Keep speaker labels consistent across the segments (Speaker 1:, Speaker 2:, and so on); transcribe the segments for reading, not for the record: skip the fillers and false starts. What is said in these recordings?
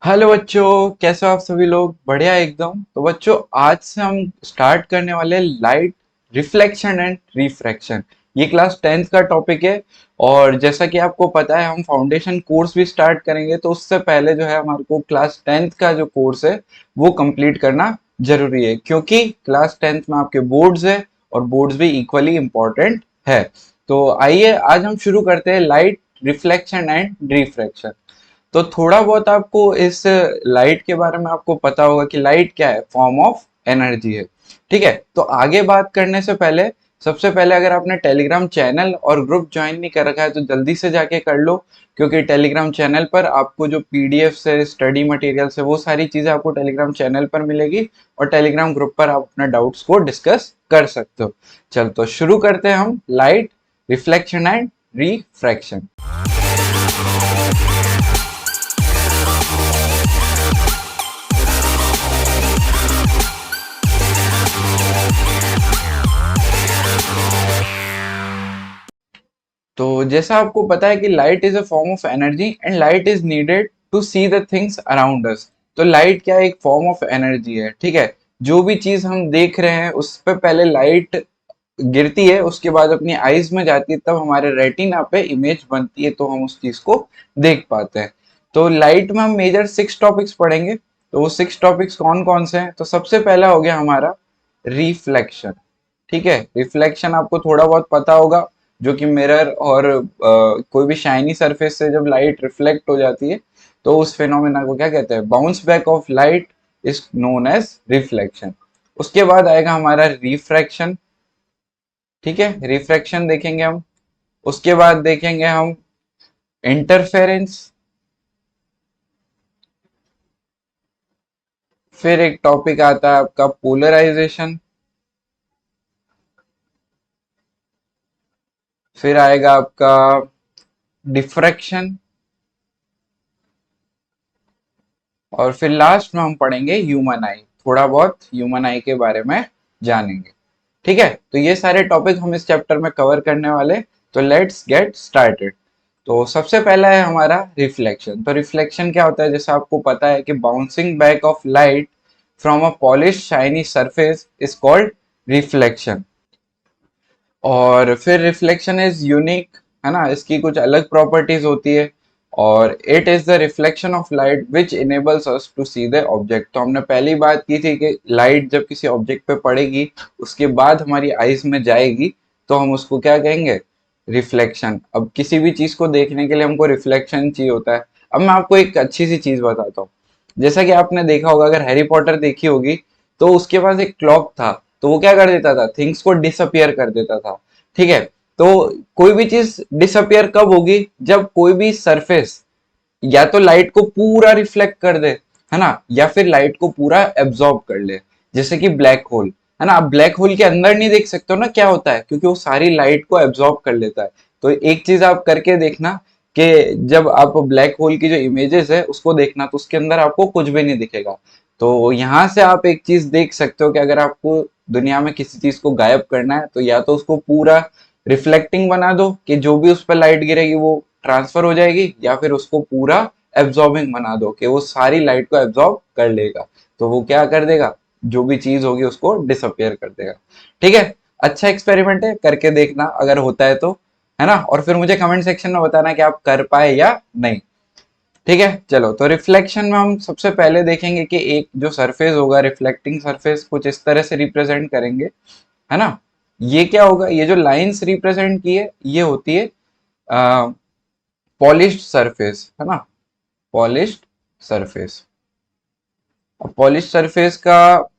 Speaker 1: Hello बच्चों, कैसे हो आप सभी लोग? बढ़िया एकदम। तो बच्चों, आज से हम स्टार्ट करने वाले लाइट रिफ्लेक्शन एंड रिफ्रैक्शन। ये क्लास 10th का टॉपिक है। और जैसा कि आपको पता है, हम फाउंडेशन कोर्स भी स्टार्ट करेंगे, तो उससे पहले जो है हमारे को क्लास 10th का जो कोर्स है वो कंप्लीट करना जरूरी है, क्योंकि क्लास 10th में आपके बोर्ड्स है और बोर्ड्स भी इक्वली इम्पोर्टेंट है। तो आइए आज हम शुरू करते हैं लाइट रिफ्लेक्शन एंड रिफ्रैक्शन। तो थोड़ा बहुत आपको इस लाइट के बारे में आपको पता होगा कि लाइट क्या है, फॉर्म ऑफ एनर्जी है। ठीक है, तो आगे बात करने से पहले सबसे पहले अगर आपने टेलीग्राम चैनल और ग्रुप ज्वाइन नहीं कर रखा है तो जल्दी से जाके कर लो, क्योंकि टेलीग्राम चैनल पर आपको जो पीडीएफ से स्टडी मटेरियल से वो सारी चीजें आपको टेलीग्राम चैनल पर मिलेगी और टेलीग्राम ग्रुप पर आप अपने डाउट्स को डिस्कस कर सकते हो। चल तो शुरू करते हैं हम लाइट रिफ्लेक्शन एंड रिफ्रैक्शन। तो जैसा आपको पता है कि light is a form of energy and light is needed to see the things around us. तो लाइट क्या है? एक फॉर्म ऑफ एनर्जी है। ठीक है, जो भी चीज हम देख रहे हैं उस पर पहले लाइट गिरती है, उसके बाद अपनी आईज में जाती है, तब हमारे रेटिना पे इमेज बनती है, तो हम उस चीज को देख पाते हैं। तो लाइट में हम मेजर 6 टॉपिक्स पढ़ेंगे। तो वो 6 टॉपिक्स कौन कौन से हैं? तो सबसे पहला हो गया हमारा रिफ्लेक्शन। ठीक है, रिफ्लेक्शन आपको थोड़ा बहुत पता होगा, जो कि मिरर और कोई भी शाइनी सरफेस से जब लाइट रिफ्लेक्ट हो जाती है तो उस फिनोमेना को क्या कहते हैं? Bounce back of light is known as reflection. उसके बाद आएगा हमारा रिफ्रैक्शन। ठीक है, रिफ्रैक्शन देखेंगे हम। उसके बाद देखेंगे हम इंटरफेरेंस। फिर एक टॉपिक आता है आपका पोलराइजेशन। फिर आएगा आपका डिफ्रैक्शन। और फिर लास्ट में हम पढ़ेंगे ह्यूमन आई, थोड़ा बहुत ह्यूमन आई के बारे में जानेंगे। ठीक है, तो ये सारे टॉपिक हम इस चैप्टर में कवर करने वाले। तो लेट्स गेट स्टार्टेड। तो सबसे पहला है हमारा रिफ्लेक्शन। तो रिफ्लेक्शन क्या होता है? जैसे आपको पता है कि bouncing back of light from a polish shiny surface is called reflection. और फिर रिफ्लेक्शन इज यूनिक, है ना, इसकी कुछ अलग प्रॉपर्टीज होती है। और it is the reflection of light which enables us to see the object. तो हमने पहली बात की थी कि लाइट जब किसी ऑब्जेक्ट पे पड़ेगी उसके बाद हमारी आईज में जाएगी, तो हम उसको क्या कहेंगे? रिफ्लेक्शन। अब किसी भी चीज को देखने के लिए हमको रिफ्लेक्शन चाहिए होता है। अब मैं आपको एक अच्छी सी चीज बताता हूँ। जैसा कि आपने देखा होगा, अगर हैरी पॉटर देखी होगी, तो उसके पास एक क्लॉक था। तो वो क्या कर देता था? थिंग्स को डिसअपियर कर देता था। ठीक है, तो कोई भी चीज डिसअपियर कब होगी? जब कोई भी सरफेस या तो लाइट को पूरा रिफ्लेक्ट कर दे, है ना, या फिर लाइट को पूरा एब्जॉर्ब कर ले। जैसे कि ब्लैक होल, है ना, आप ब्लैक होल के अंदर नहीं देख सकते हो ना क्या होता है, क्योंकि वो सारी लाइट को एब्जॉर्ब कर लेता है। तो एक चीज आप करके देखना कि जब आप ब्लैक होल की जो इमेजेस है उसको देखना, तो उसके अंदर आपको कुछ भी नहीं दिखेगा। तो यहाँ से आप एक चीज देख सकते हो कि अगर आपको दुनिया में किसी चीज को गायब करना है, तो या तो उसको पूरा रिफ्लेक्टिंग बना दो कि जो भी उस पर लाइट गिरेगी वो ट्रांसफर हो जाएगी, या फिर उसको पूरा एब्जॉर्बिंग बना दो कि वो सारी लाइट को एब्जॉर्ब कर लेगा। तो वो क्या कर देगा? जो भी चीज होगी उसको डिसअपियर कर देगा। ठीक है, अच्छा एक्सपेरिमेंट है, करके देखना अगर होता है तो, है ना। और फिर मुझे कमेंट सेक्शन में बताना कि आप कर पाए या नहीं। ठीक है, चलो तो रिफ्लेक्शन में हम सबसे पहले देखेंगे कि एक जो सरफेस होगा, रिफ्लेक्टिंग सरफेस, कुछ इस तरह से रिप्रेजेंट करेंगे, है ना। ये क्या होगा? ये जो लाइंस रिप्रेजेंट की है ये होती है पॉलिश्ड सरफेस, है ना, पॉलिश्ड सरफेस। अब पॉलिश्ड सरफेस का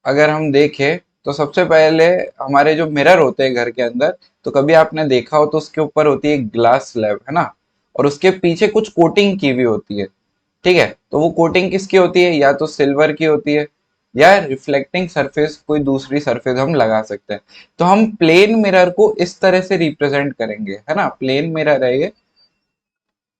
Speaker 1: अगर हम देखें, तो सबसे पहले हमारे जो मिरर होते हैं घर के अंदर, तो कभी आपने देखा हो तो उसके ऊपर होती है ग्लास स्लैब, है ना, और उसके पीछे कुछ कोटिंग की हुई होती है। ठीक है, तो वो कोटिंग किसकी होती है? या तो सिल्वर की होती है, या रिफ्लेक्टिंग सरफेस कोई दूसरी सरफेस हम लगा सकते हैं। तो हम प्लेन मिरर को इस तरह से रिप्रेजेंट करेंगे, है ना, प्लेन मिरर है ये,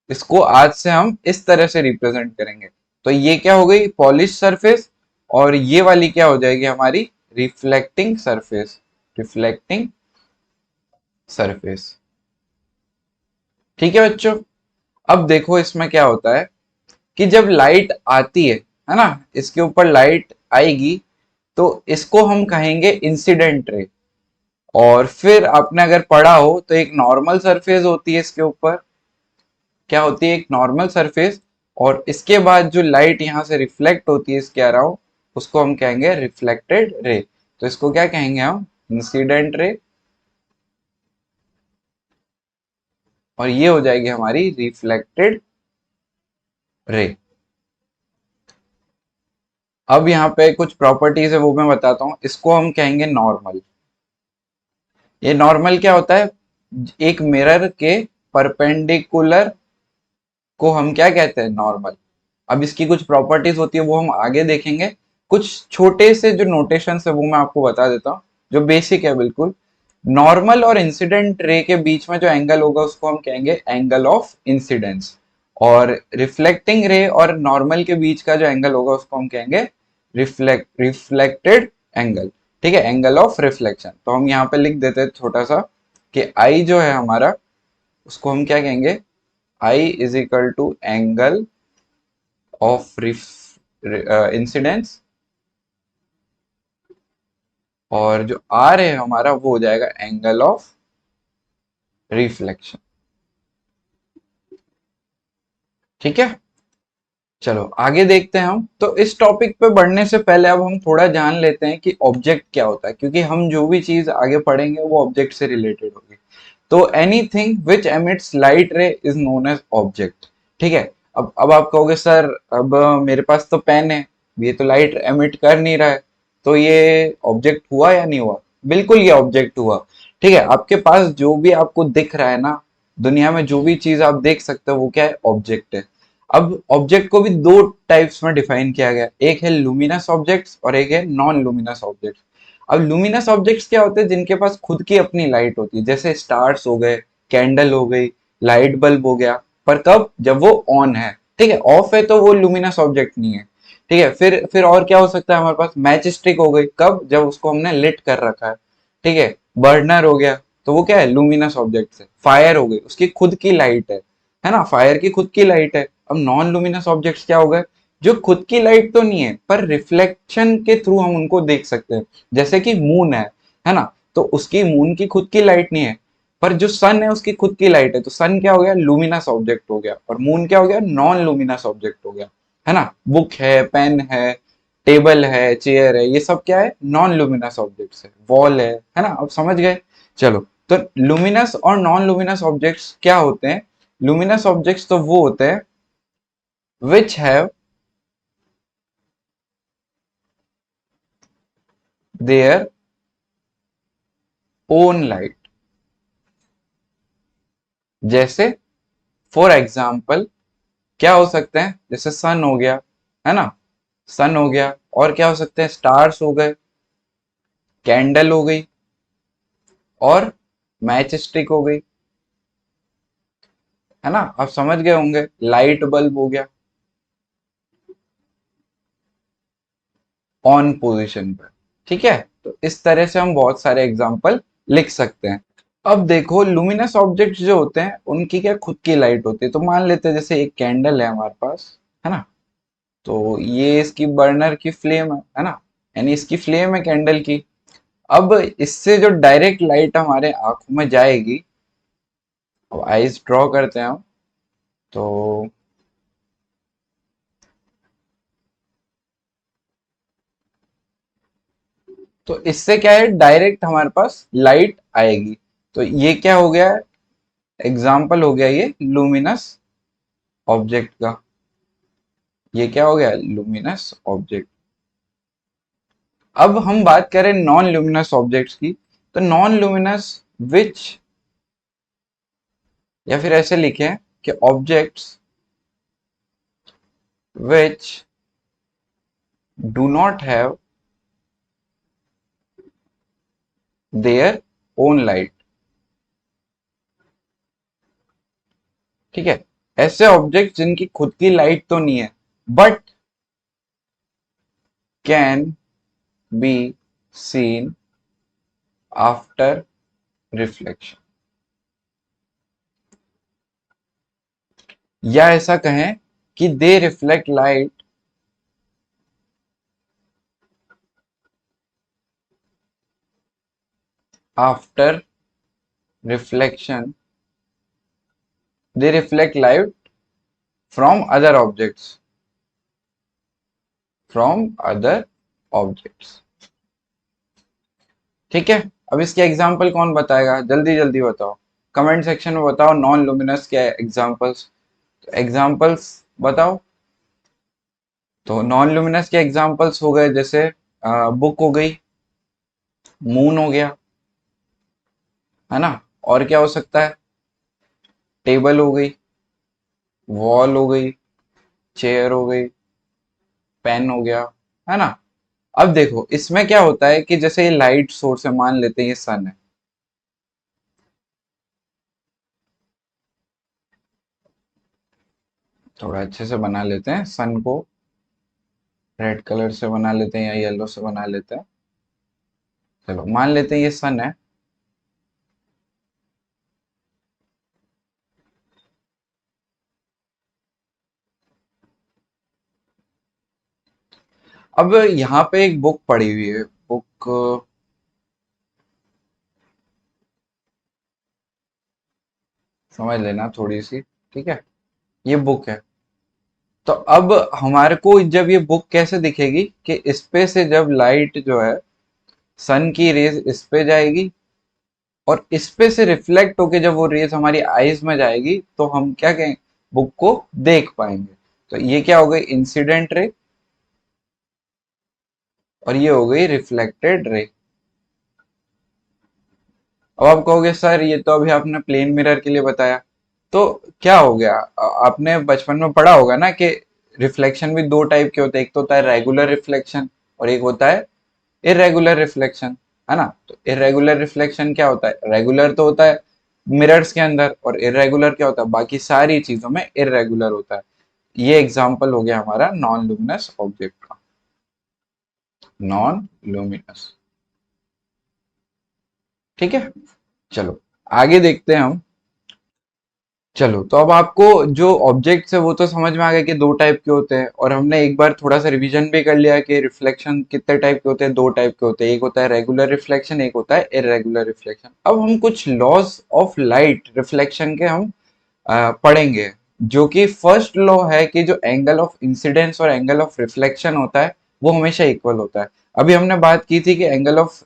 Speaker 1: इसको आज से हम इस तरह से रिप्रेजेंट करेंगे। तो ये क्या हो गई? Polish surface. और ये वाली क्या हो जाएगी? हमारी रिफ्लेक्टिंग सरफेस, रिफ्लेक्टिंग सरफेस। ठीक है बच्चों, अब देखो इसमें क्या होता है कि जब लाइट आती है ना, इसके ऊपर लाइट आएगी तो इसको हम कहेंगे इंसिडेंट रे। और फिर आपने अगर पढ़ा हो तो एक नॉर्मल सरफेस होती है इसके ऊपर, क्या होती है, एक नॉर्मल सरफेस। और इसके बाद जो लाइट यहाँ से रिफ्लेक्ट होती है इसके अराउंड, उसको हम कहेंगे रिफ्लेक्टेड रे। तो इसको क्या कहेंगे हम, इंसिडेंट रे। और ये हो जाएगी हमारी रिफ्लेक्टेड रे। अब यहाँ पे कुछ प्रॉपर्टीज है वो मैं बताता हूँ। इसको हम कहेंगे नॉर्मल। ये नॉर्मल क्या होता है, एक मिरर के परपेंडिकुलर को हम क्या कहते हैं, नॉर्मल। अब इसकी कुछ प्रॉपर्टीज होती है वो हम आगे देखेंगे। कुछ छोटे से जो नोटेशन है वो मैं आपको बता देता हूँ, जो बेसिक है बिल्कुल। नॉर्मल और इंसिडेंट रे के बीच में जो एंगल होगा उसको हम कहेंगे एंगल ऑफ इंसिडेंस। और रिफ्लेक्टिंग रे और नॉर्मल के बीच का जो एंगल होगा उसको हम कहेंगे रिफ्लेक्टेड एंगल। ठीक है, एंगल ऑफ रिफ्लेक्शन। तो हम यहाँ पे लिख देते हैं छोटा सा कि आई जो है हमारा, उसको हम क्या कहेंगे, I is equal to angle of incidence. और जो आर है हमारा वो हो जाएगा एंगल ऑफ रिफ्लेक्शन। ठीक है, चलो आगे देखते हैं हम। तो इस टॉपिक पे बढ़ने से पहले अब हम थोड़ा जान लेते हैं कि ऑब्जेक्ट क्या होता है, क्योंकि हम जो भी चीज आगे पढ़ेंगे वो ऑब्जेक्ट से रिलेटेड होगी। तो anything which emits light ray is known as object. ठीक है, अब आप कहोगे सर अब मेरे पास तो पेन है, ये तो लाइट एमिट कर नहीं रहा है, तो ये ऑब्जेक्ट हुआ या नहीं हुआ? बिल्कुल ये ऑब्जेक्ट हुआ। ठीक है, आपके पास जो भी आपको दिख रहा है ना, दुनिया में जो भी चीज आप देख सकते हो वो क्या है, ऑब्जेक्ट है। अब ऑब्जेक्ट को भी दो टाइप्स में डिफाइन किया गया, एक है लुमिनस ऑब्जेक्ट्स और एक है नॉन लुमिनस ऑब्जेक्ट्स। अब लुमिनस ऑब्जेक्ट्स क्या होते हैं, जिनके पास खुद की अपनी लाइट होती है, जैसे स्टार्स हो गए, कैंडल हो गई, लाइट बल्ब हो गया। पर कब, जब वो ऑन है। ठीक है, ऑफ है तो वो लुमिनस ऑब्जेक्ट नहीं है। ठीक है, फिर और क्या हो सकता है हमारे पास, मैच स्टिक हो गई, कब, जब उसको हमने लिट कर रखा है। ठीक है, बर्नर हो गया, तो वो क्या है, लुमिनस ऑब्जेक्ट है। फायर हो गई, उसकी खुद की लाइट है ना, फायर की खुद की लाइट है। अब नॉन लुमिनस ऑब्जेक्ट्स क्या हो गए, जो खुद की लाइट तो नहीं है पर रिफ्लेक्शन के थ्रू हम उनको देख सकते हैं। जैसे कि मून है ना, तो उसकी मून की खुद की लाइट नहीं है, पर जो सन है उसकी खुद की लाइट है, तो सन क्या हो गया, लुमिनस ऑब्जेक्ट हो गया। और मून क्या हो गया, नॉन लुमिनस ऑब्जेक्ट हो गया। है ना, बुक है, पेन है, टेबल है, चेयर है, ये सब क्या है, नॉन लुमिनस ऑब्जेक्ट्स है। वॉल है ना, अब समझ गए। चलो, तो लुमिनस और नॉन लुमिनस ऑब्जेक्ट्स क्या होते हैं। लुमिनस ऑब्जेक्ट्स तो वो होते हैं which have their own light। जैसे फॉर एग्जाम्पल क्या हो सकते हैं, जैसे सन हो गया, है ना, सन हो गया। और क्या हो सकते हैं, स्टार्स हो गए, कैंडल हो गई, और मैच स्टिक हो गई। है ना, आप समझ गए होंगे, लाइट बल्ब हो गया ऑन पोजिशन पर। ठीक है, तो इस तरह से हम बहुत सारे एग्जाम्पल लिख सकते हैं। अब देखो, लुमिनस ऑब्जेक्ट्स जो होते हैं उनकी क्या खुद की लाइट होती है। तो मान लेते हैं जैसे एक कैंडल है हमारे पास, है ना, तो ये इसकी बर्नर की फ्लेम है ना, यानी इसकी फ्लेम है कैंडल की। अब इससे जो डायरेक्ट लाइट हमारे आंखों में जाएगी, अब आईज ड्रॉ करते हैं हम। तो इससे क्या है, डायरेक्ट हमारे पास लाइट आएगी। तो ये क्या हो गया, एग्जाम्पल हो गया ये लुमिनस ऑब्जेक्ट का। ये क्या हो गया, लुमिनस ऑब्जेक्ट। अब हम बात करें नॉन लुमिनस ऑब्जेक्ट्स की। तो नॉन लुमिनस विच, या फिर ऐसे लिखें कि objects which do not have their own light. ठीक है, ऐसे ऑब्जेक्ट जिनकी खुद की लाइट तो नहीं है, but can be seen after reflection. या ऐसा कहें कि दे reflect light after reflection, they reflect light from other objects, from other objects. ठीक है, अब इसके एग्जाम्पल कौन बताएगा, जल्दी जल्दी बताओ, कमेंट सेक्शन में बताओ नॉन लुमिनस क्या है एग्जाम्पल्स, एग्जाम्पल्स बताओ। तो नॉन लुमिनस के एग्जाम्पल्स हो गए जैसे बुक हो गई, मून हो गया, है ना, और क्या हो सकता है, टेबल हो गई, वॉल हो गई, चेयर हो गई, पेन हो गया, है ना। अब देखो इसमें क्या होता है कि जैसे ये लाइट सोर्स है, मान लेते हैं ये सन है, थोड़ा अच्छे से बना लेते हैं सन को, रेड कलर से बना लेते हैं या येलो से बना लेते हैं। चलो मान लेते हैं ये सन है। अब यहाँ पे एक बुक पड़ी हुई है, बुक समझ लेना थोड़ी सी, ठीक है, ये बुक है। तो अब हमारे को जब ये बुक कैसे दिखेगी कि इस पे से जब लाइट जो है सन की रेज इस पे जाएगी और इस पे से रिफ्लेक्ट होके जब वो रेज हमारी आईज में जाएगी तो हम क्या कहें, बुक को देख पाएंगे। तो ये क्या हो गई, इंसिडेंट रे, और ये हो गई रिफ्लेक्टेड रे। अब आप कहोगे सर ये तो अभी आपने प्लेन मिरर के लिए बताया, तो क्या हो गया, आपने बचपन में पढ़ा होगा ना कि रिफ्लेक्शन भी दो टाइप के होते हैं, एक तो होता है रेगुलर रिफ्लेक्शन और एक होता है इरेगुलर रिफ्लेक्शन, है ना। तो इरेगुलर रिफ्लेक्शन क्या होता है, रेगुलर तो होता है मिरर्स के अंदर, और इरेगुलर क्या होता है, बाकी सारी चीजों में इरेगुलर होता है। ये एग्जाम्पल हो गया हमारा नॉन लुमिनस ऑब्जेक्ट का, नॉन लुमिनस। ठीक है, चलो आगे देखते हैं हम। चलो तो अब आपको जो ऑब्जेक्ट्स है वो तो समझ में आ गया कि दो टाइप के होते हैं, और हमने एक बार थोड़ा सा रिवीजन भी कर लिया कि रिफ्लेक्शन कितने टाइप के होते हैं, दो टाइप के होते हैं, एक होता है रेगुलर रिफ्लेक्शन, एक होता है इरेगुलर रिफ्लेक्शन। अब हम कुछ लॉज ऑफ लाइट रिफ्लेक्शन के हम पढ़ेंगे, जो कि फर्स्ट लॉ है कि जो एंगल ऑफ इंसिडेंस और एंगल ऑफ रिफ्लेक्शन होता है वो हमेशा इक्वल होता है। अभी हमने बात की थी कि एंगल ऑफ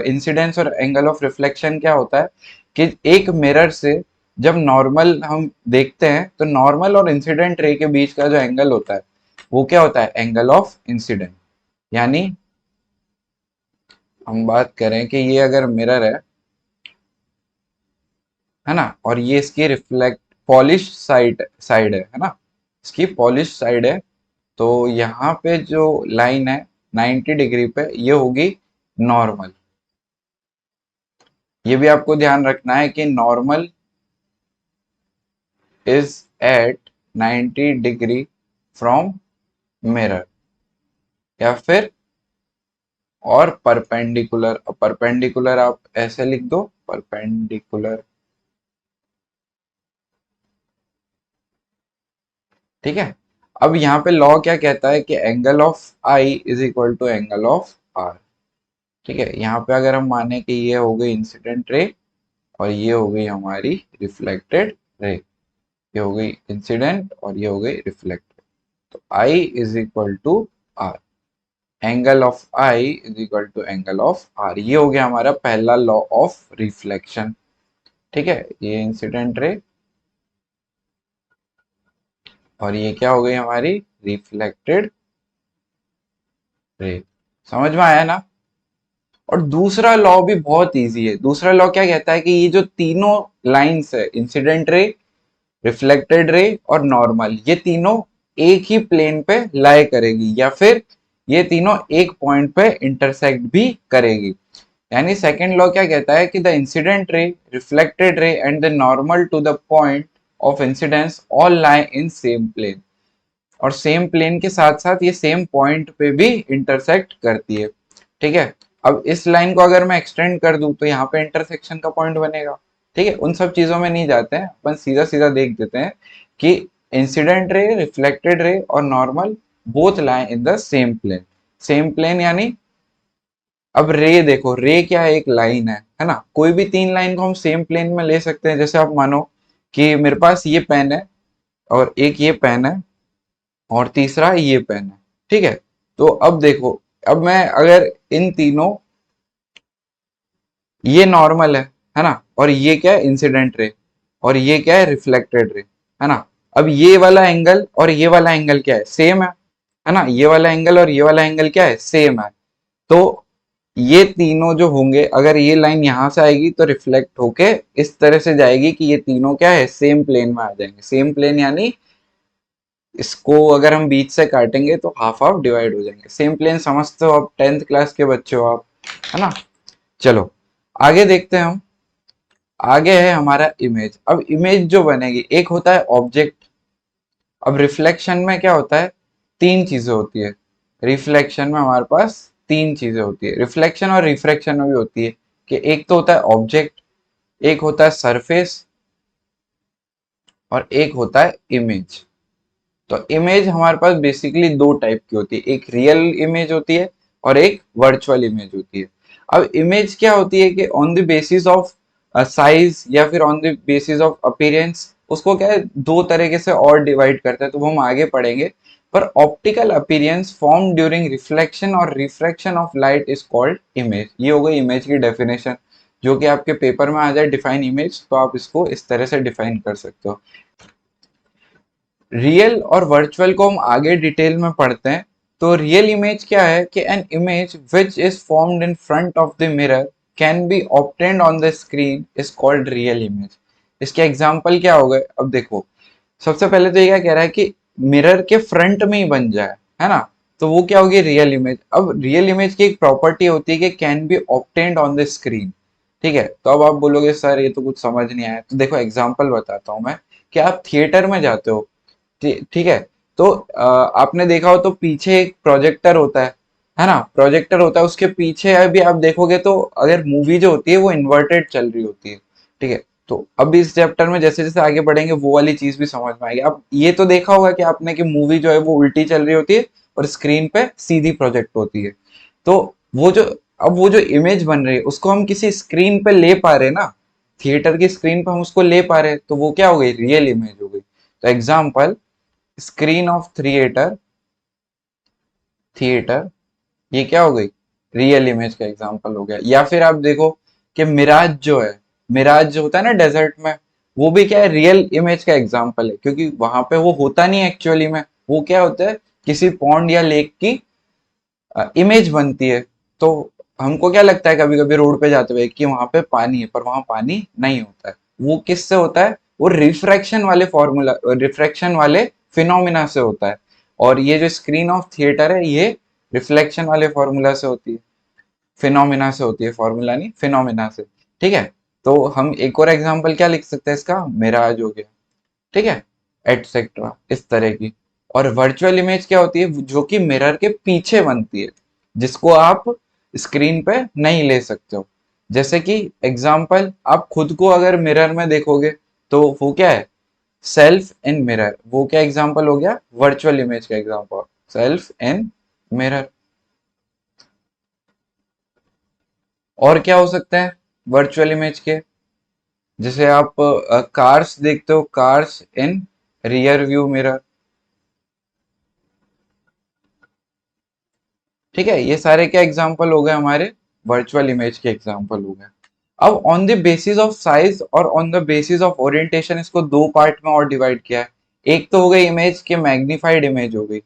Speaker 1: इंसिडेंस और एंगल ऑफ रिफ्लेक्शन क्या होता है, कि एक मिरर से जब नॉर्मल हम देखते हैं तो नॉर्मल और इंसिडेंट रे के बीच का जो एंगल होता है वो क्या होता है, एंगल ऑफ इंसिडेंट। यानी हम बात करें कि ये अगर मिरर है ना, और ये इसकी रिफ्लेक्ट पॉलिश साइड साइड है ना, इसकी पॉलिश साइड है, तो यहाँ पे जो लाइन है 90 डिग्री पे ये होगी नॉर्मल। ये भी आपको ध्यान रखना है कि normal is at 90 degree from mirror, या फिर और परपेंडिकुलर, परपेंडिकुलर आप ऐसे लिख दो, परपेंडिकुलर। ठीक है, अब यहाँ पे लॉ क्या कहता है कि angle of I is equal to angle of r. ठीक है, यहाँ पे अगर हम माने कि ये हो गई इंसिडेंट रे और ये हो गई हमारी रिफ्लेक्टेड रे, ये हो गई इंसिडेंट और ये हो गई रिफ्लेक्टेड, तो I is equal to R, angle of I is equal to angle of R. ये हो गया हमारा पहला लॉ ऑफ रिफ्लेक्शन। ठीक है, ये इंसिडेंट रे और ये क्या हो गई हमारी रिफ्लेक्टेड रे। समझ में आया ना। और दूसरा लॉ भी बहुत इजी है, दूसरा लॉ क्या कहता है कि ये जो तीनों लाइंस है, इंसिडेंट रे, रिफ्लेक्टेड रे और नॉर्मल, ये तीनों एक ही प्लेन पे लाई करेगी, या फिर ये तीनों एक पॉइंट पे इंटरसेक्ट भी करेगी। यानी सेकंड लॉ क्या कहता है कि the incident ray, reflected ray and the normal to the point of incidence all lie in same plane, और सेम प्लेन के साथ साथ ये सेम पॉइंट पे भी इंटरसेक्ट करती है। ठीक है, अब इस लाइन को अगर मैं एक्सटेंड कर दूं तो यहाँ पे इंटरसेक्शन का पॉइंट बनेगा। ठीक है, उन सब चीजों में नहीं जाते हैं, अपन सीधा सीधा देख देते हैं कि इंसिडेंट रे, रिफ्लेक्टेड रे और normal both lie in the same plane यानी अब रे देखो, रे क्या है, एक लाइन है ना। कोई भी तीन लाइन को हम सेम प्लेन में ले सकते हैं। जैसे आप मानो कि मेरे पास ये पेन है और एक ये पेन है और तीसरा ये पेन है, ठीक है। तो अब देखो, अब मैं अगर इन तीनों, ये नॉर्मल है ना, और ये क्या है, इंसिडेंट रे, और ये क्या है, रिफ्लेक्टेड रे, है ना। अब ये वाला एंगल और ये वाला एंगल क्या है, सेम है ना। ये वाला एंगल और ये वाला एंगल क्या है, सेम है। तो ये तीनों जो होंगे, अगर ये लाइन यहां से आएगी तो रिफ्लेक्ट होके इस तरह से जाएगी कि ये तीनों क्या है, सेम प्लेन में आ जाएंगे। सेम प्लेन यानी इसको अगर हम बीच से काटेंगे तो हाफ हाफ डिवाइड हो जाएंगे। सेम प्लेन समझते हो आप, 10th क्लास के बच्चे हो आप, है ना। चलो आगे देखते हैं हम। आगे है हमारा इमेज। अब इमेज जो बनेगी, एक होता है ऑब्जेक्ट। अब रिफ्लेक्शन में क्या होता है, तीन चीजें होती है। रिफ्लेक्शन में हमारे पास तीन चीजें होती है। रिफ्लेक्शन और रिफ्रैक्शन में भी होती है कि एक तो होता है ऑब्जेक्ट, एक होता है सरफेस और एक होता है इमेज। तो इमेज हमारे पास बेसिकली दो टाइप की होती है, एक रियल इमेज होती है और एक वर्चुअल इमेज होती है। अब इमेज क्या होती है कि on the basis of size या फिर on the basis of appearance, उसको क्या है दो तरीके से और डिवाइड करते हैं, तो वो हम आगे पढ़ेंगे। पर optical appearance form during reflection और refraction of light is called image. ये हो गई इमेज की डेफिनेशन, जो कि आपके पेपर में आ जाए डिफाइन इमेज, तो आप इसको इस तरह से डिफाइन कर सकते हो। रियल और वर्चुअल को हम आगे डिटेल में पढ़ते हैं। तो रियल इमेज क्या है कि an image which is formed in front of the mirror can be obtained on the screen is called real image. इसके एग्जांपल क्या हो गए, अब देखो। सबसे पहले तो ये क्या कह रहा है कि मिरर के फ्रंट में ही बन जाए, है ना। तो वो क्या होगी, रियल इमेज। अब रियल इमेज की एक प्रॉपर्टी होती है कि can be obtained on the screen, ठीक है। तो अब आप बोलोगे सर ये तो कुछ समझ नहीं आया, तो देखो एग्जांपल बताता हूं मैं। कि आप थिएटर में जाते हो, ठीक है। तो आपने देखा हो तो पीछे एक प्रोजेक्टर होता है ना। प्रोजेक्टर होता है, उसके पीछे अभी आप देखोगे तो अगर मूवी जो होती है वो इन्वर्टेड चल रही होती है, ठीक है। तो अब इस चैप्टर में जैसे जैसे आगे बढ़ेंगे वो वाली चीज भी समझ में आएगी। अब ये तो देखा होगा कि आपने कि मूवी जो है वो उल्टी चल रही होती है और स्क्रीन पे सीधी प्रोजेक्ट होती है। तो वो जो, अब वो जो इमेज बन रही है उसको हम किसी स्क्रीन पे ले पा रहे हैं ना, थिएटर की स्क्रीन पे हम उसको ले पा रहे हैं, तो वो क्या हो गई, रियल इमेज हो गई। तो example, screen of theatre, theatre, ये क्या हो गई, रियल इमेज का एग्जांपल हो गया। या फिर आप देखो कि मिराज जो है, मिराज जो होता है ना डेजर्ट में, वो भी क्या है, रियल इमेज का एग्जांपल है, क्योंकि वहां पे वो होता नहीं एक्चुअली में। वो क्या होता है, किसी पॉन्ड या लेक की इमेज बनती है। तो हमको क्या लगता है कभी कभी रोड पे जाते हुए कि वहां पे पानी है, पर वहां पानी नहीं होता है। वो किससे होता है, वो रिफ्रैक्शन वाले फॉर्मूला, रिफ्रैक्शन वाले फिनोमिना से होता है। और ये जो स्क्रीन ऑफ थिएटर है ये रिफ्लेक्शन वाले फॉर्मूला से होती है, फिनोमिना से होती है, फॉर्मूला नहीं, फिनोमिना से, ठीक है। तो हम एक और एग्जांपल क्या लिख सकते हैं इसका, मिराज हो गया, ठीक है, एटसेट्रा इस तरह की। और वर्चुअल इमेज क्या होती है, जो कि मिरर के पीछे बनती है, जिसको आप स्क्रीन पे नहीं ले सकते हो। जैसे कि एग्जांपल, आप खुद को अगर मिरर में देखोगे तो वो क्या है, सेल्फ इन मिरर। वो क्या एग्जांपल हो गया, वर्चुअल इमेज का एग्जांपल, सेल्फ इन मिरर। और क्या हो सकता है वर्चुअल इमेज के, जैसे आप कार्स देखते हो, कार्स इन रियर व्यू मिरर, ठीक है। ये सारे क्या एग्जांपल हो गए हमारे, वर्चुअल इमेज के एग्जांपल हो गए। अब on the basis of size और on the basis of orientation इसको दो पार्ट में और डिवाइड किया है। एक तो हो गई इमेज के मैग्नीफाइड इमेज हो गई।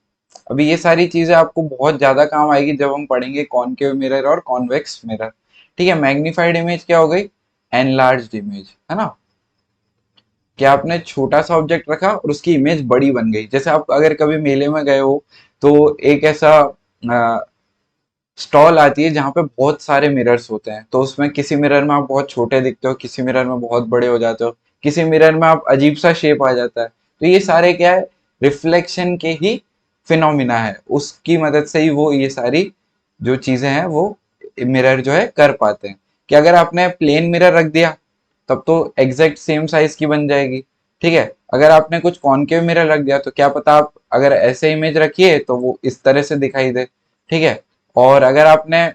Speaker 1: अभी ये सारी चीजें आपको बहुत ज्यादा काम आएगी जब हम पढ़ेंगे कॉनकेव मिरर और कॉन्वेक्स मिरर, ठीक है। मैग्नीफाइड इमेज क्या हो गई, एनलार्ज्ड इमेज, है ना। कि आपने छोटा सा ऑब्जेक्ट रखा और उसकी इमेज बड़ी बन गई। जैसे आप अगर कभी मेले में गए हो तो एक ऐसा स्टॉल आती है जहाँ पे बहुत सारे मिरर्स होते हैं, तो उसमें किसी मिरर में आप बहुत छोटे दिखते हो, किसी मिरर में बहुत बड़े हो जाते हो, किसी मिरर में आप अजीब सा शेप आ जाता है। तो ये सारे क्या है, रिफ्लेक्शन के ही फिनोमिना है, उसकी मदद से ही वो ये सारी जो चीजें हैं वो मिरर जो है कर पाते हैं। कि अगर आपने प्लेन मिरर रख दिया तब तो एग्जैक्ट सेम साइज की बन जाएगी, ठीक है, अगर आपने कुछ कॉनकेव मिरर रख दिया तो क्या पता आप अगर ऐसे इमेज रखिए तो वो इस तरह से दिखाई दे। ठीक है, और अगर आपने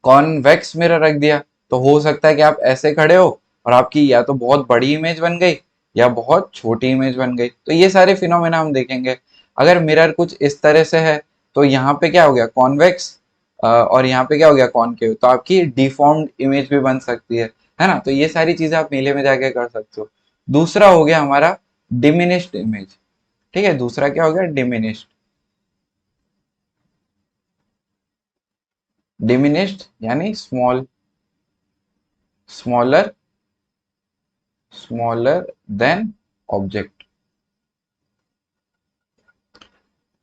Speaker 1: कॉन्वेक्स मिरर रख दिया तो हो सकता है कि आप ऐसे खड़े हो और आपकी या तो बहुत बड़ी इमेज बन गई या बहुत छोटी इमेज बन गई। तो ये सारे फिनोमेना हम देखेंगे। अगर मिरर कुछ इस तरह से है तो यहाँ पे क्या हो गया, कॉन्वेक्स, और यहाँ पे क्या हो गया, कॉनकेव, तो आपकी डिफॉर्म्ड इमेज भी बन सकती है ना। तो ये सारी चीजें आप मेले में जाके कर सकते हो। दूसरा हो गया हमारा डिमिनिश्ड इमेज। ठीक है, दूसरा क्या हो गया, डिमिनिश्ड। डिमिनिश्ड यानी small, smaller, smaller than object.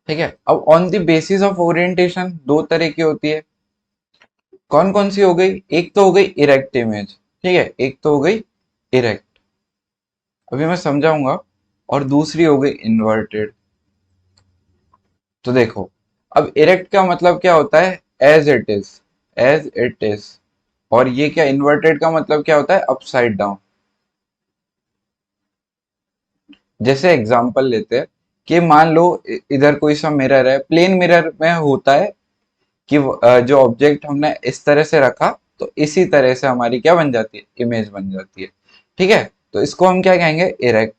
Speaker 1: ठीक है, अब on the basis of orientation दो तरह की होती है। कौन कौन सी हो गई, एक तो हो गई इरेक्ट इमेज। ठीक है, एक तो हो गई इरेक्ट, अभी मैं समझाऊंगा। और दूसरी हो गई इन्वर्टेड। तो देखो, अब इरेक्ट का मतलब क्या होता है, as it is, as it is. और ये क्या, इन्वर्टेड का मतलब क्या होता है, अपसाइड डाउन। जैसे एग्जांपल लेते हैं कि मान लो इधर कोई सा मिरर है, प्लेन मिरर में होता है कि जो ऑब्जेक्ट हमने इस तरह से रखा तो इसी तरह से हमारी क्या बन जाती है, इमेज बन जाती है। ठीक है, तो इसको हम क्या कहेंगे, इरेक्ट।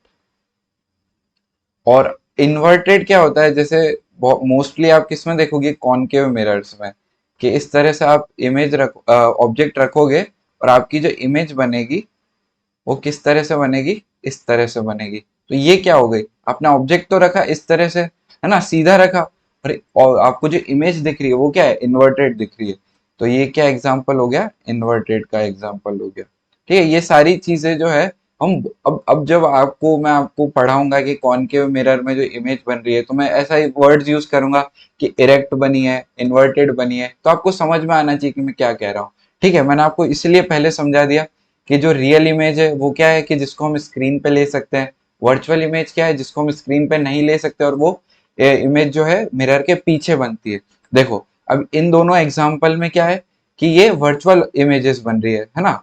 Speaker 1: और इन्वर्टेड क्या होता है, जैसे मोस्टली आप किसमें देखोगे, कॉनकेव मिरर्स में, कि इस तरह से आप इमेज रख ऑब्जेक्ट रखोगे और आपकी जो इमेज बनेगी वो किस तरह से बनेगी, इस तरह से बनेगी। तो ये क्या हो गई, आपने ऑब्जेक्ट तो रखा इस तरह से, है ना, सीधा रखा, और आपको जो इमेज दिख रही है वो क्या है, इन्वर्टेड दिख रही है। तो ये क्या एग्जांपल हो गया, इन्वर्टेड का एग्जांपल हो गया। ठीक है, ये सारी चीजें जो है हम अब जब आपको मैं आपको पढ़ाऊंगा कि कॉनकेव मिरर में जो इमेज बन रही है तो मैं ऐसा ही वर्ड्स यूज करूंगा कि इरेक्ट बनी है, इन्वर्टेड बनी है, तो आपको समझ में आना चाहिए कि मैं क्या कह रहा हूँ। ठीक है, मैंने आपको इसलिए पहले समझा दिया कि जो रियल इमेज है वो क्या है कि जिसको हम स्क्रीन पे ले सकते हैं। वर्चुअल इमेज क्या है, जिसको हम स्क्रीन पे नहीं ले सकते और वो इमेज जो है मिरर के पीछे बनती है। देखो, अब इन दोनों एग्जाम्पल में क्या है कि ये वर्चुअल इमेजेस बन रही है ना।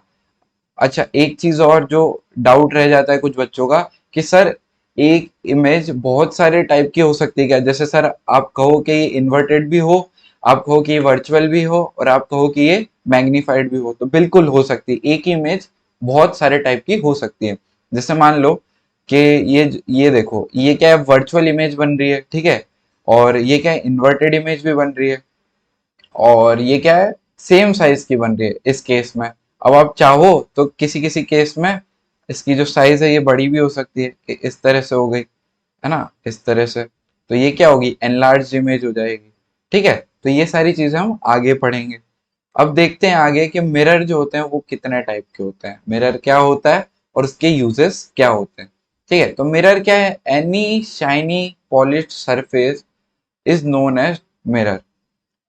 Speaker 1: अच्छा, एक चीज और जो डाउट रह जाता है कुछ बच्चों का कि सर एक इमेज बहुत सारे टाइप की हो सकती है क्या, जैसे सर आप कहो कि ये इन्वर्टेड भी हो, आप कहो कि ये वर्चुअल भी हो, और आप कहो कि ये मैग्नीफाइड भी हो। तो बिल्कुल हो सकती है, एक ही इमेज बहुत सारे टाइप की हो सकती है। जैसे मान लो कि ये देखो, ये क्या है, वर्चुअल इमेज बन रही है, ठीक है, और ये क्या है, इन्वर्टेड इमेज भी बन रही है, और ये क्या है, सेम साइज की बन रही है इस केस में। अब आप चाहो तो किसी किसी केस में इसकी जो साइज है ये बड़ी भी हो सकती है, कि इस तरह से हो गई, है ना, इस तरह से। तो ये क्या होगी, एनलार्ज इमेज हो जाएगी। ठीक है, तो ये सारी चीजें हम आगे पढ़ेंगे। अब देखते हैं आगे कि मिरर जो होते हैं वो कितने टाइप के होते हैं, मिरर क्या होता है और उसके यूजेस क्या होते हैं। ठीक है, तो मिरर क्या है, any shiny polished surface is known as mirror.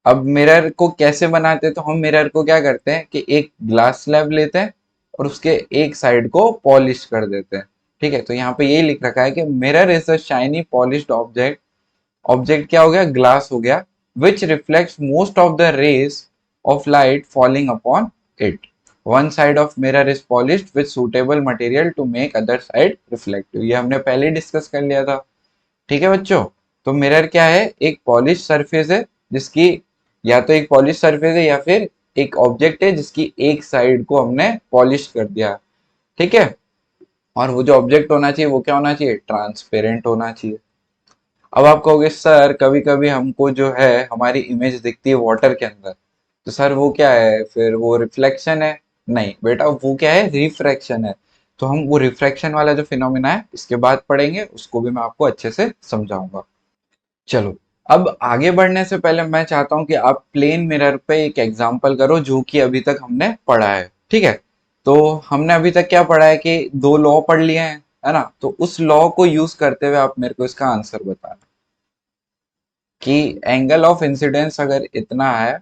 Speaker 1: अब मिरर को कैसे बनाते हैं, तो हम मिरर को क्या करते हैं कि एक ग्लास स्लैब लेते हैं और उसके एक साइड को पॉलिश कर देते हैं। ठीक है, तो यहाँ पे यही लिख रखा है कि mirror is a shiny polished object. Object क्या हो गया, ग्लास हो गया, which reflects most of the rays of light falling upon it. One side of mirror is polished with suitable material to make other side reflective. ये हमने पहले discuss कर लिया था। ठीक है बच्चों, तो मिरर क्या है, एक पॉलिश सरफेस है जिसकी, या तो एक पॉलिश सरफेस है या फिर एक ऑब्जेक्ट है जिसकी एक साइड को हमने पॉलिश कर दिया। ठीक है, और वो जो ऑब्जेक्ट होना चाहिए वो क्या होना चाहिए, ट्रांसपेरेंट होना चाहिए। अब आप कहोगे सर कभी कभी हमको जो है हमारी इमेज दिखती है वाटर के अंदर, तो सर वो क्या है, फिर वो रिफ्लेक्शन है। नहीं बेटा, वो क्या है, रिफ्रैक्शन है। तो हम वो रिफ्रैक्शन वाला जो फिनोमिना है इसके बाद पढ़ेंगे, उसको भी मैं आपको अच्छे से समझाऊंगा। चलो, अब आगे बढ़ने से पहले मैं चाहता हूं कि आप प्लेन मिरर पे एक एग्जांपल करो जो कि अभी तक हमने पढ़ा है। ठीक है, तो हमने अभी तक क्या पढ़ा है कि दो लॉ पढ़ लिए हैं, है ना। तो उस लॉ को यूज करते हुए आप मेरे को इसका आंसर बताना कि एंगल ऑफ इंसिडेंस अगर इतना है,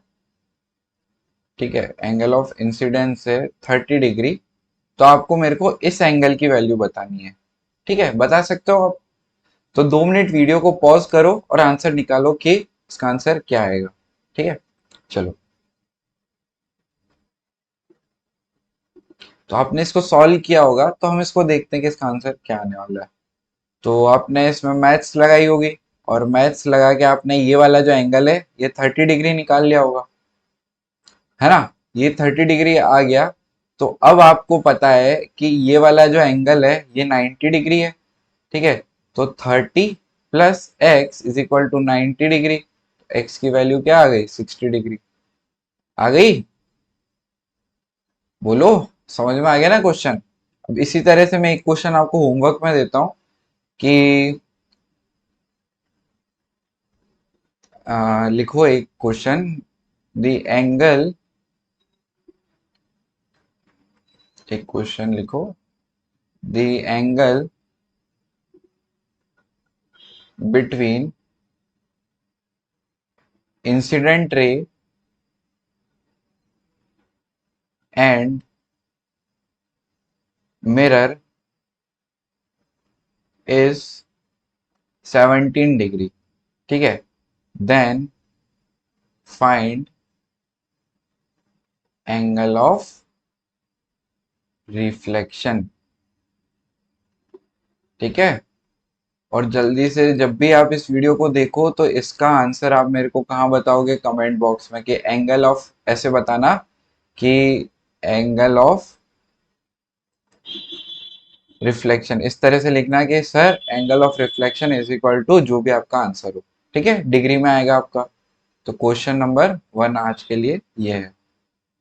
Speaker 1: ठीक है, एंगल ऑफ इंसिडेंस है 30 डिग्री, तो आपको मेरे को इस एंगल की वैल्यू बतानी है। ठीक है, बता सकते हो आप। तो 2 मिनट वीडियो को पॉज करो और आंसर निकालो कि इसका आंसर क्या आएगा। ठीक है, चलो। तो आपने इसको सॉल्व किया होगा, तो हम इसको देखते हैं कि इसका आंसर क्या आने वाला है। तो आपने इसमें मैथ्स लगाई होगी, और मैथ्स लगा के आपने ये वाला जो एंगल है ये 30 डिग्री निकाल लिया होगा, है ना। ये 30 डिग्री आ गया। तो अब आपको पता है कि ये वाला जो एंगल है ये 90 डिग्री है, ठीक है। तो 30 + x = 90 डिग्री। एक्स की वैल्यू क्या आ गई? 60 डिग्री आ गई। बोलो, समझ में आ गया ना क्वेश्चन। अब इसी तरह से मैं एक क्वेश्चन आपको होमवर्क में देता हूँ कि लिखो एक क्वेश्चन। द एंगल, एक क्वेश्चन लिखो। The angle between incident ray and mirror is 17 degree, ठीक है। Then find angle of reflection, ठीक है। और जल्दी से जब भी आप इस वीडियो को देखो तो इसका आंसर आप मेरे को कहाँ बताओगे? कमेंट बॉक्स में, कि एंगल ऑफ, ऐसे बताना कि एंगल ऑफ रिफ्लेक्शन, इस तरह से लिखना कि sir angle of reflection is equal to जो भी आपका आंसर हो, ठीक है, डिग्री में आएगा आपका। तो क्वेश्चन नंबर 1 आज के लिए ये है,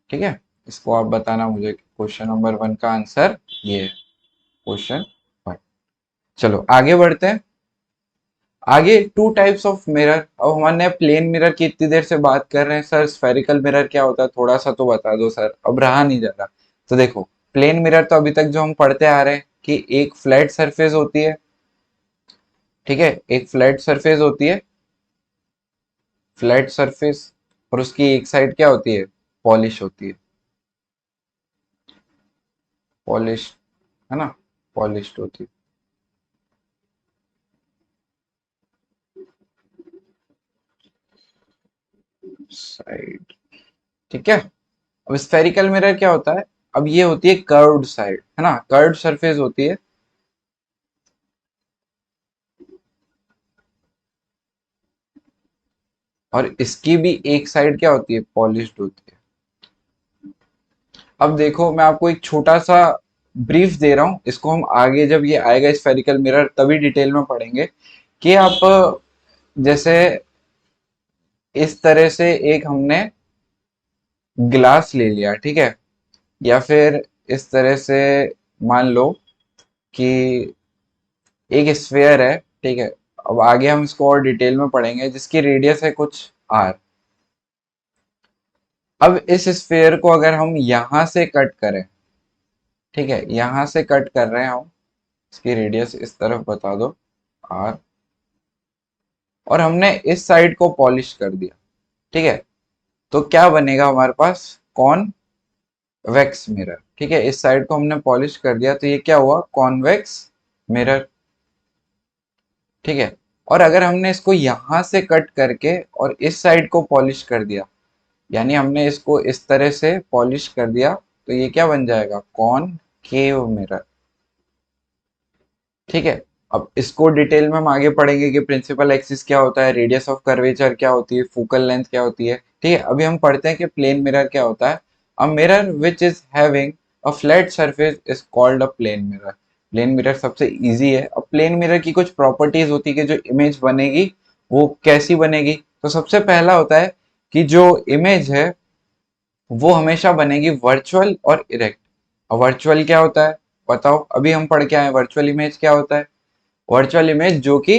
Speaker 1: ठीक है। इसको आप बताना मुझे कि क्वेश्चन नंबर 1 का आंसर ये है, क्वेश्चन 1। चलो आगे बढ़ते हैं। आगे टू टाइप्स ऑफ मिरर। अब हमने प्लेन मिरर की इतनी देर से बात कर रहे हैं, सर स्फेरिकल मिरर क्या होता है थोड़ा सा तो बता दो सर, अब रहा नहीं जा रहा। तो देखो, प्लेन मिरर तो अभी तक जो हम पढ़ते आ रहे हैं कि एक फ्लैट सरफेस होती है, ठीक है, एक फ्लैट सरफेस होती है, फ्लैट सरफेस, और उसकी एक साइड क्या होती है? पॉलिश होती है, पॉलिश, है ना, पॉलिश्ड होती है साइड, ठीक है। अब स्फेरिकल मिरर क्या होता है? अब ये होती है कर्व्ड साइड, है ना, कर्व्ड सरफेस होती है। और इसकी भी एक साइड क्या होती है? पॉलिश्ड होती है। अब देखो, मैं आपको एक छोटा सा ब्रीफ दे रहा हूं, इसको हम आगे जब ये आएगा स्फेरिकल मिरर तभी डिटेल में पढ़ेंगे। कि आप जैसे इस तरह से एक हमने ग्लास ले लिया, ठीक है, या फिर इस तरह से मान लो कि एक स्फेयर है, ठीक है। अब आगे हम इसको और डिटेल में पढ़ेंगे, जिसकी रेडियस है कुछ आर। अब इस स्फेयर को अगर हम यहां से कट करें, ठीक है, यहां से कट कर रहे हैं हम, इसकी रेडियस इस तरफ बता दो आर, और हमने इस साइड को पॉलिश कर दिया, ठीक है। तो क्या बनेगा हमारे पास? कॉन्वेक्स मिरर, ठीक है। इस साइड को हमने पॉलिश कर दिया तो ये क्या हुआ? कॉन्वेक्स मिरर, ठीक है। और अगर हमने इसको यहां से कट करके और इस साइड को पॉलिश कर दिया, यानी हमने इसको इस तरह से पॉलिश कर दिया, तो ये क्या बन जाएगा? कॉनकेव मिरर, ठीक है। अब इसको डिटेल में हम आगे पढ़ेंगे कि प्रिंसिपल एक्सिस क्या होता है, रेडियस ऑफ कर्वेचर क्या होती है, फोकल लेंथ क्या होती है, ठीक है। अभी हम पढ़ते हैं कि प्लेन मिरर क्या होता है। A mirror which is having a flat surface is called a plane mirror. Plane mirror सबसे इजी है। अब प्लेन मिरर की कुछ प्रॉपर्टीज होती है कि जो इमेज बनेगी वो कैसी बनेगी। तो सबसे पहला होता है कि जो इमेज है वो हमेशा बनेगी वर्चुअल और इरेक्ट। और वर्चुअल क्या होता है बताओ? अभी हम पढ़ के आए, वर्चुअल इमेज क्या होता है? वर्चुअल इमेज जो कि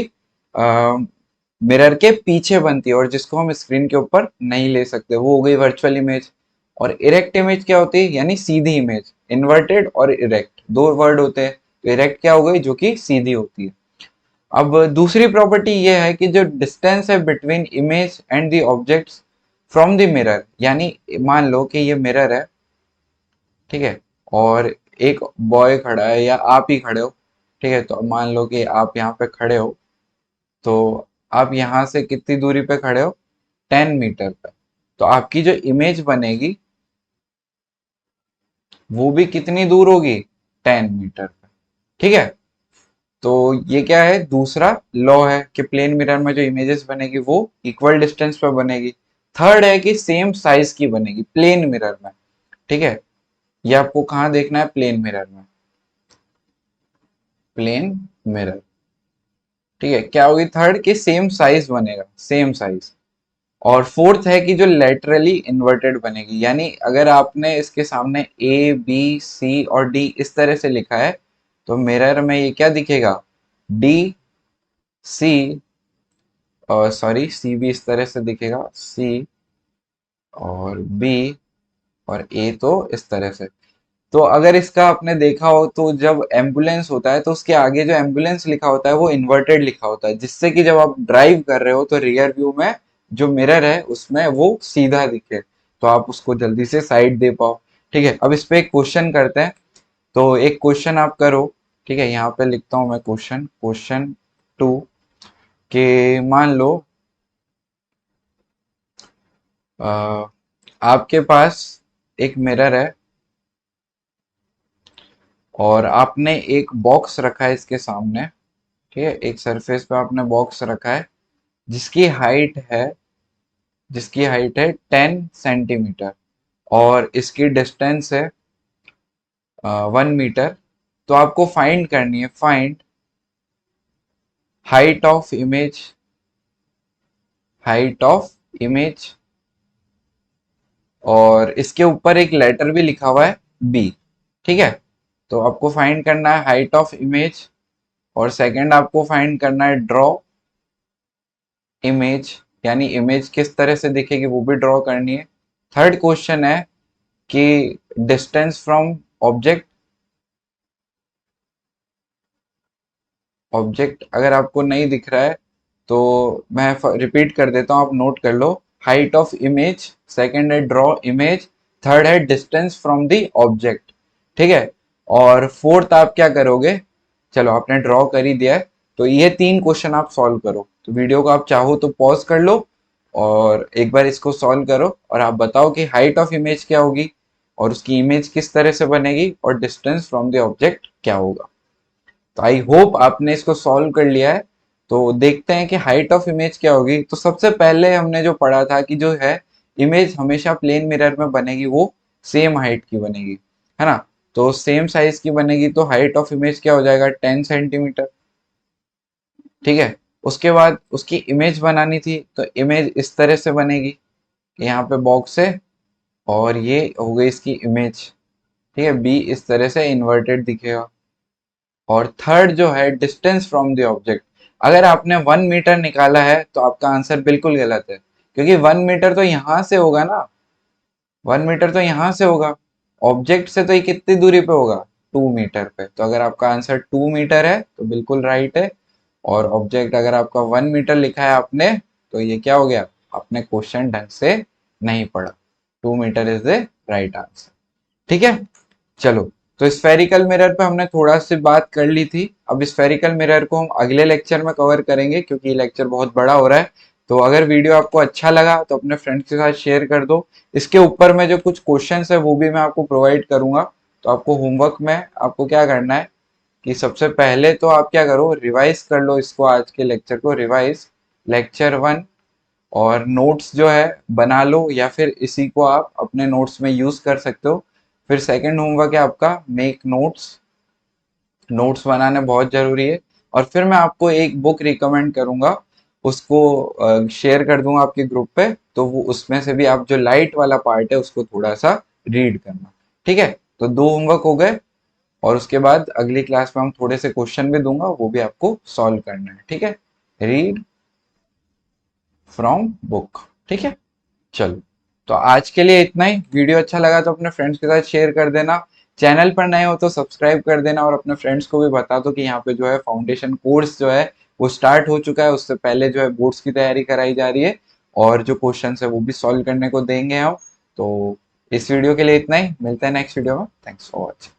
Speaker 1: मिरर के पीछे बनती है और जिसको हम स्क्रीन के ऊपर नहीं ले सकते, वो हो गई वर्चुअल इमेज। और इरेक्ट इमेज क्या होती है? यानी सीधी इमेज। इन्वर्टेड और इरेक्ट दो वर्ड होते हैं, तो इरेक्ट क्या हो गई? जो कि सीधी होती है। अब दूसरी प्रॉपर्टी ये है कि जो डिस्टेंस है between image and the objects from the mirror, यानी मान लो कि ये मिरर है, ठीक है, और एक बॉय खड़ा है या आप ही खड़े हो, ठीक है। तो मान लो कि आप यहाँ पे खड़े हो, तो आप यहाँ से कितनी दूरी पे खड़े हो? 10 मीटर पे। तो आपकी जो इमेज बनेगी वो भी कितनी दूर होगी, 10 मीटर पे। ठीक है, तो ये क्या है, दूसरा लॉ है कि प्लेन मिरर में जो इमेजेस बनेगी वो इक्वल डिस्टेंस पे बनेगी। थर्ड है कि सेम साइज की बनेगी प्लेन मिरर में। ठीक है, ये आपको कहाँ देखना है, प्लेन मिरर में, प्लेन मिरर। ठीक है, क्या होगी थर्ड कि सेम साइज बनेगा, सेम साइज। और फोर्थ है कि जो लेटरली इन्वर्टेड बनेगी, यानी अगर आपने इसके सामने ए बी सी और डी इस तरह से लिखा है, तो मिरर में ये क्या दिखेगा, डी सी, और सॉरी सी भी इस तरह से दिखेगा, सी और बी और ए तो इस तरह से। तो अगर इसका आपने देखा हो तो जब एम्बुलेंस होता है तो उसके आगे जो एम्बुलेंस लिखा होता है वो इन्वर्टेड लिखा होता है, जिससे कि जब आप ड्राइव कर रहे हो तो रियर व्यू में जो मिरर है उसमें वो सीधा दिखे, तो आप उसको जल्दी से साइड दे पाओ। ठीक है, अब इस पे एक क्वेश्चन करते हैं। तो एक क्वेश्चन आप करो। ठीक है, यहाँ पे लिखता हूं मैं क्वेश्चन, क्वेश्चन 2, के मान लो आ, आपके पास एक मिरर है और आपने एक बॉक्स रखा है इसके सामने। ठीक है, एक सरफेस पे आपने बॉक्स रखा है जिसकी हाइट है, जिसकी हाइट है 10 सेंटीमीटर, और इसकी डिस्टेंस है 1 मीटर। तो आपको फाइंड करनी है, find height of image, height of image, और इसके ऊपर एक लेटर भी लिखा हुआ है बी। ठीक है, तो आपको फाइंड करना है हाइट ऑफ इमेज, और सेकंड आपको फाइंड करना है ड्रॉ इमेज, यानी इमेज किस तरह से दिखेगी वो भी ड्रॉ करनी है। थर्ड क्वेश्चन है कि डिस्टेंस फ्रॉम ऑब्जेक्ट, ऑब्जेक्ट अगर आपको नहीं दिख रहा है तो मैं रिपीट कर देता हूँ, आप नोट कर लो। हाइट ऑफ इमेज, सेकंड है ड्रॉ इमेज, थर्ड है डिस्टेंस फ्रॉम द ऑब्जेक्ट। ठीक है, और फोर्थ आप क्या करोगे, चलो आपने ड्रॉ कर ही दिया है, तो ये तीन क्वेश्चन आप सॉल्व करो। तो वीडियो को आप चाहो तो पॉज कर लो और एक बार इसको सॉल्व करो, और आप बताओ कि हाइट ऑफ इमेज क्या होगी, और उसकी इमेज किस तरह से बनेगी, और डिस्टेंस फ्रॉम द ऑब्जेक्ट क्या होगा। तो आई होप आपने इसको सॉल्व कर लिया है। तो देखते हैं कि हाइट ऑफ इमेज क्या होगी। तो सबसे पहले हमने जो पढ़ा था कि जो है इमेज हमेशा प्लेन मिरर में बनेगी वो सेम हाइट की बनेगी, है ना। तो सेम साइज की बनेगी तो हाइट ऑफ इमेज क्या हो जाएगा, 10 सेंटीमीटर। ठीक है, उसके बाद उसकी इमेज बनानी थी, तो इमेज इस तरह से बनेगी, यहाँ पे बॉक्स है और ये हो गई इसकी इमेज। ठीक है, बी इस तरह से इन्वर्टेड दिखेगा। और थर्ड जो है डिस्टेंस फ्रॉम द ऑब्जेक्ट, अगर आपने 1 मीटर निकाला है तो आपका आंसर बिल्कुल गलत है, क्योंकि 1 मीटर तो यहां से होगा ना, 1 मीटर तो यहां से होगा, ऑब्जेक्ट से तो ये कितनी दूरी पे होगा, 2 मीटर पे। तो अगर आपका आंसर 2 मीटर है तो बिल्कुल राइट है। और ऑब्जेक्ट अगर आपका 1 मीटर लिखा है आपने, तो ये क्या हो गया, आपने क्वेश्चन ढंग से नहीं पढ़ा। 2 metre is the right answer. ठीक है, चलो। तो स्फेरिकल मिरर पे हमने थोड़ा सी बात कर ली थी। अब स्फेरिकल मिरर को हम अगले लेक्चर में कवर करेंगे, क्योंकि ये लेक्चर बहुत बड़ा हो रहा है। तो अगर वीडियो आपको अच्छा लगा तो अपने फ्रेंड्स के साथ शेयर कर दो। इसके ऊपर में जो कुछ क्वेश्चंस है वो भी मैं आपको प्रोवाइड करूंगा। तो आपको होमवर्क में आपको क्या करना है कि सबसे पहले तो आप क्या करो, रिवाइज कर लो इसको, आज के लेक्चर को रिवाइज, लेक्चर 1, और नोट्स जो है बना लो, या फिर इसी को आप अपने नोट्स में यूज कर सकते हो। फिर सेकंड होमवर्क है आपका मेक नोट्स, नोट्स बनाने बहुत जरूरी है। और फिर मैं आपको एक बुक रिकमेंड करूंगा, उसको शेयर कर दूंगा आपके ग्रुप पे, तो वो उसमें से भी आप जो लाइट वाला पार्ट है उसको थोड़ा सा रीड करना। ठीक है, तो 2 होमवर्क हो गए, और उसके बाद अगली क्लास में हम थोड़े से क्वेश्चन भी दूंगा, वो भी आपको सॉल्व करना है। ठीक है, रीड फ्रॉम बुक। ठीक है, चलो। तो आज के लिए इतना ही। वीडियो अच्छा लगा तो अपने फ्रेंड्स के साथ शेयर कर देना। चैनल पर नए हो तो सब्सक्राइब कर देना, और अपने फ्रेंड्स को भी बता दो कि यहाँ पे जो है फाउंडेशन कोर्स जो है वो स्टार्ट हो चुका है। उससे पहले जो है बोर्ड्स की तैयारी कराई जा रही है, और जो क्वेश्चन है वो भी सॉल्व करने को देंगे हम। तो इस वीडियो के लिए इतना ही, मिलते हैं नेक्स्ट वीडियो में। Thanks for watching.